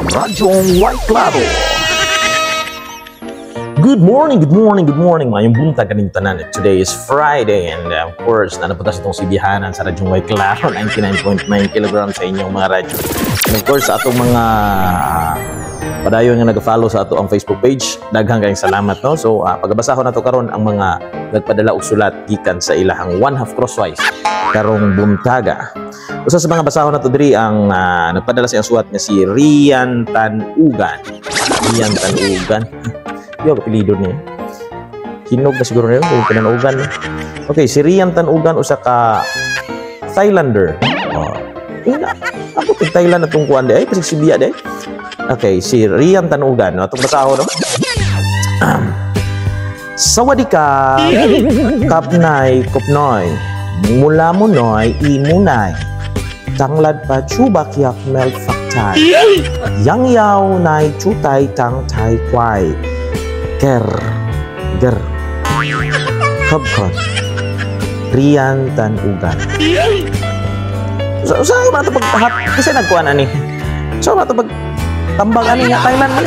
Radyong White Claro. Good morning, good morning, good morning. Mayong buntag kaning tanan. Today is Friday and of course, nanapunta sa itong sibihanan sa Radyong White Claro, 99.9 kilograms sa inyong mga radyo. And of course, sa atong mga padayon nga nag-follow sa ato ang Facebook page, daghang kayong salamat, no? So, pagbasa ko na to karon ang mga nagpadala og sulat gikan sa ilahang one half crosswise karong buntaga. Usa sa mga basahon na to diri ang nagpadala siyang suwat nga si Rian Tanugan. Rian Tanugan. Yo apelyido niya. Hinog na siguro niya kung Tanugan. Okay, si Rian Tanugan usa ka Thailander. Ako pag Thailand na itong kuwan ay kasi si Bia day. Okay, si Rian Tanugan. Itong basahon, no? Sawadika, kapnay, kopnoy. Mula mo noy, imunay. Tanglad pa chubak yak mel faktay. Yang yaw nai chutay tang tai kway. Ger. Kabkon. Rian Tanugan. Saan ba ito pagpahat? Kasi nagkuhan ani. Saan ba ito pagtambang ani nga Thailand man?